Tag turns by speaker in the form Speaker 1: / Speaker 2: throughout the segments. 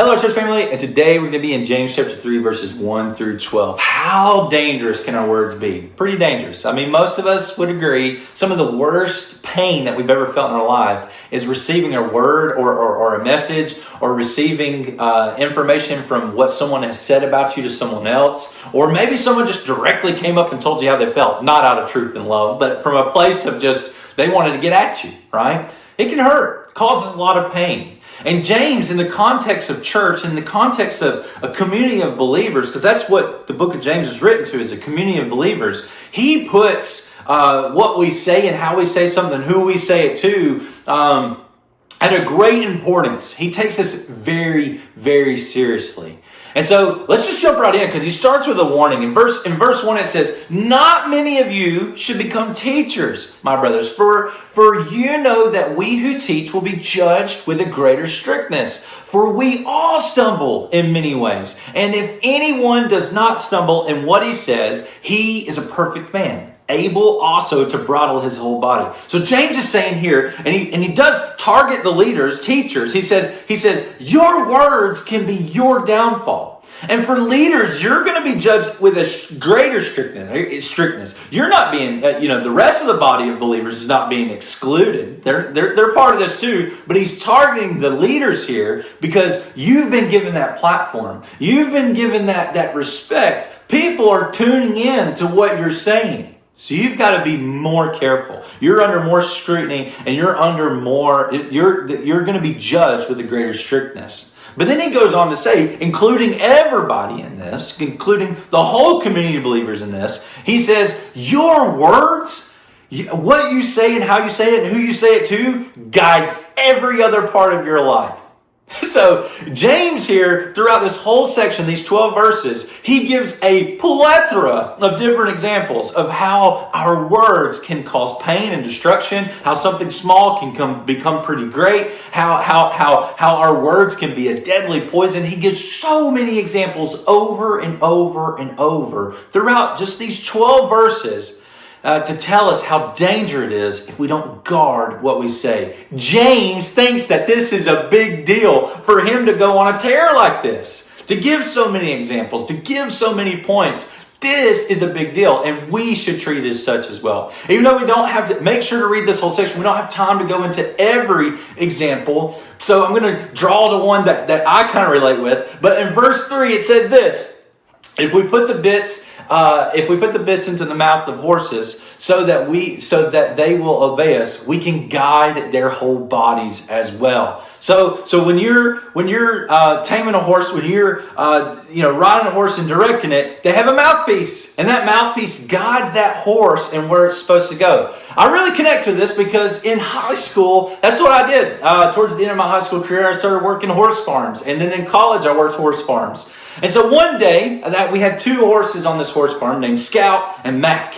Speaker 1: Hello, church family, and today we're going to be in James chapter 3, verses 1 through 12. How dangerous can our words be? Pretty dangerous. I mean, most of us would agree some of the worst pain that we've ever felt in our life is receiving a word or a message or receiving information from what someone has said about you to someone else. Or maybe someone just directly came up and told you how they felt, not out of truth and love, but from a place of just they wanted to get at you, right? It can hurt, causes a lot of pain. And James, in the context of church, in the context of a community of believers, because that's what the book of James is written to, is a community of believers, he puts what we say and how we say something, who we say it to, at a great importance. He takes this very, very seriously. And so let's just jump right in, because he starts with a warning. In verse 1 it says, "Not many of you should become teachers, my brothers, for you know that we who teach will be judged with a greater strictness. For we all stumble in many ways. And if anyone does not stumble in what he says, he is a perfect man, able also to bridle his whole body." So James is saying here, and he does target the leaders, teachers. He says, your words can be your downfall. And for leaders, you're going to be judged with a greater strictness. You're not being, the rest of the body of believers is not being excluded. They're part of this too, but he's targeting the leaders here because you've been given that platform. You've been given that respect. People are tuning in to what you're saying. So you've got to be more careful. You're under more scrutiny, and you're going to be judged with a greater strictness. But then he goes on to say, including everybody in this, including the whole community of believers in this, he says, your words, what you say and how you say it and who you say it to, guides every other part of your life. So James here, throughout this whole section, these 12 verses, he gives a plethora of different examples of how our words can cause pain and destruction, how something small can become pretty great, how our words can be a deadly poison. He gives so many examples over and over and over throughout just these 12 verses to tell us how dangerous it is if we don't guard what we say. James thinks that this is a big deal for him to go on a tear like this, to give so many examples, to give so many points. This is a big deal, and we should treat it as such as well. Even though we don't have to, make sure to read this whole section, we don't have time to go into every example. So I'm going to draw the one that I kind of relate with. But in verse 3, it says this: If we put the bits into the mouth of horses so that they will obey us, we can guide their whole bodies as well. So when you're taming a horse, when you're riding a horse and directing it, they have a mouthpiece, and that mouthpiece guides that horse and where it's supposed to go. I really connect with this because in high school, that's what I did. Towards the end of my high school career, I started working horse farms, and then in college, I worked horse farms. And so one day, we had two horses on this horse farm named Scout and Mac.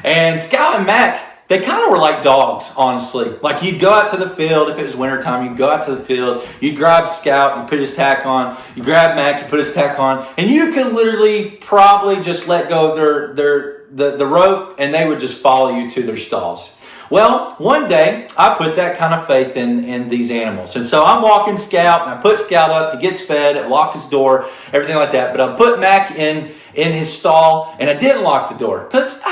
Speaker 1: And Scout and Mac, they kind of were like dogs, honestly. Like, you'd go out to the field, if it was wintertime, you'd go out to the field, you'd grab Scout, you put his tack on, you grab Mac, you put his tack on, and you could literally probably just let go of the rope, and they would just follow you to their stalls. Well, one day, I put that kind of faith in these animals. And so I'm walking Scout, and I put Scout up, he gets fed, I lock his door, everything like that. But I put Mac in his stall, and I didn't lock the door because,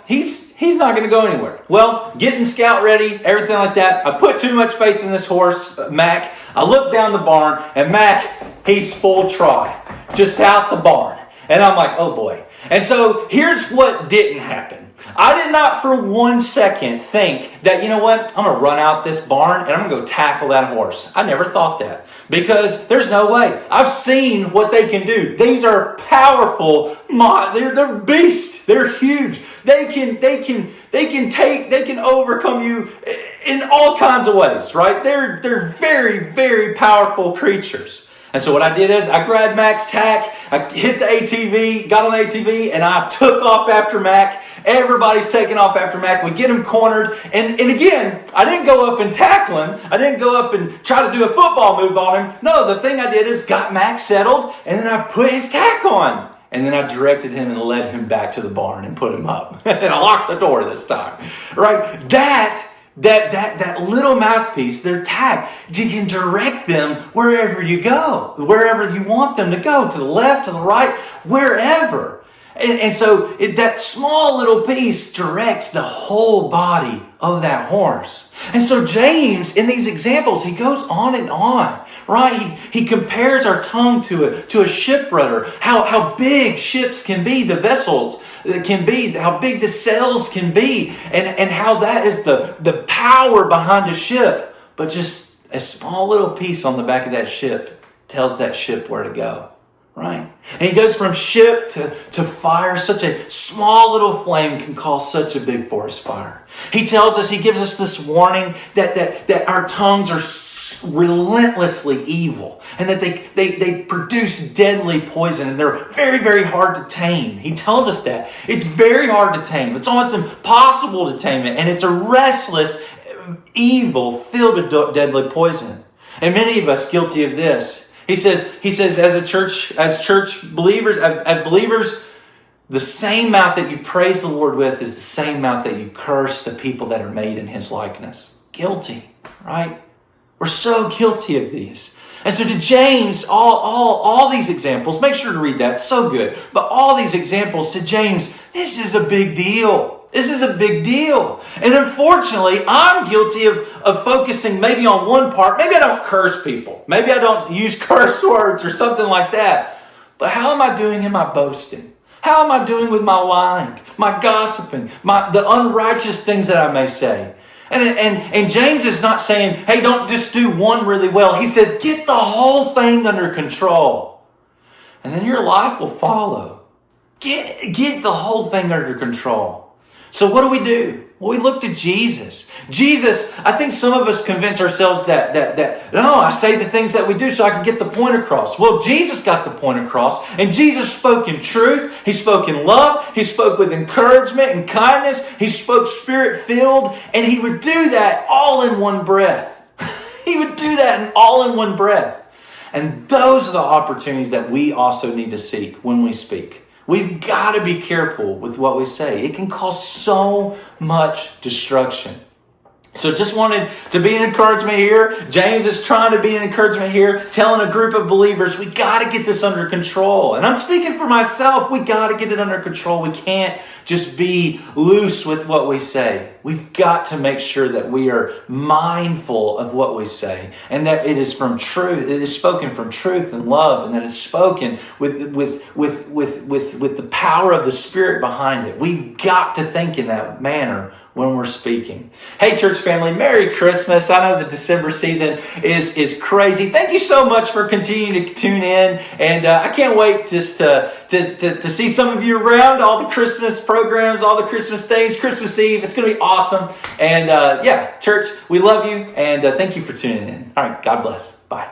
Speaker 1: he's not going to go anywhere. Well, getting Scout ready, everything like that. I put too much faith in this horse, Mac. I look down the barn, and Mac, he's full try, just out the barn. And I'm like, oh boy. And so here's what didn't happen. I did not for 1 second think that, you know what, I'm going to run out this barn and I'm going to go tackle that horse. I never thought that because there's no way. I've seen what they can do. These are powerful. They're beasts. They're huge. They can overcome you in all kinds of ways, right? They're very, very powerful creatures. And so what I did is I grabbed Mac's tack, I hit the ATV, got on the ATV, and I took off after Mac. Everybody's taking off after Mac. We get him cornered. And again, I didn't go up and tackle him. I didn't go up and try to do a football move on him. No, the thing I did is got Mac settled, and then I put his tack on. And then I directed him and led him back to the barn and put him up. And I locked the door this time. Right? That that little mouthpiece, their tag, you can direct them wherever you go, wherever you want them to go, to the left, to the right, wherever. And so that small little piece directs the whole body of that horse. And so James, in these examples, he goes on and on, right? He compares our tongue to a ship rudder, how big ships can be, the vessels can be, how big the sails can be, and how that is the power behind a ship. But just a small little piece on the back of that ship tells that ship where to go. Right? And he goes from ship to fire. Such a small little flame can cause such a big forest fire. He gives us this warning that our tongues are relentlessly evil and that they produce deadly poison and they're very, very hard to tame. He tells us that. It's very hard to tame. It's almost impossible to tame it. And it's a restless evil filled with deadly poison. And many of us guilty of this. He says, as church believers, as believers, the same mouth that you praise the Lord with is the same mouth that you curse the people that are made in His likeness. Guilty, right? We're so guilty of these. And so to James, all these examples, make sure to read that, so good. But all these examples to James, this is a big deal. This is a big deal. And unfortunately, I'm guilty of focusing maybe on one part. Maybe I don't curse people. Maybe I don't use curse words or something like that. But how am I doing in my boasting? How am I doing with my lying, my gossiping, the unrighteous things that I may say? And James is not saying, hey, don't just do one really well. He says, get the whole thing under control. And then your life will follow. Get the whole thing under control. So what do? Well, we look to Jesus. Jesus, I think some of us convince ourselves that no, I say the things that we do so I can get the point across. Well, Jesus got the point across, and Jesus spoke in truth. He spoke in love. He spoke with encouragement and kindness. He spoke spirit-filled, and He would do that all in one breath. He would do that all in one breath. And those are the opportunities that we also need to seek when we speak. We've got to be careful with what we say. It can cause so much destruction. So just wanted to be an encouragement here. James is trying to be an encouragement here, telling a group of believers, we got to get this under control. And I'm speaking for myself. We got to get it under control. We can't just be loose with what we say. We've got to make sure that we are mindful of what we say and that it is from truth. It is spoken from truth and love, and that it's spoken with the power of the Spirit behind it. We've got to think in that manner when we're speaking. Hey, church family, Merry Christmas. I know the December season is crazy. Thank you so much for continuing to tune in. And I can't wait just to see some of you around, all the Christmas programs, all the Christmas things, Christmas Eve. It's going to be awesome. And church, we love you. And thank you for tuning in. All right, God bless. Bye.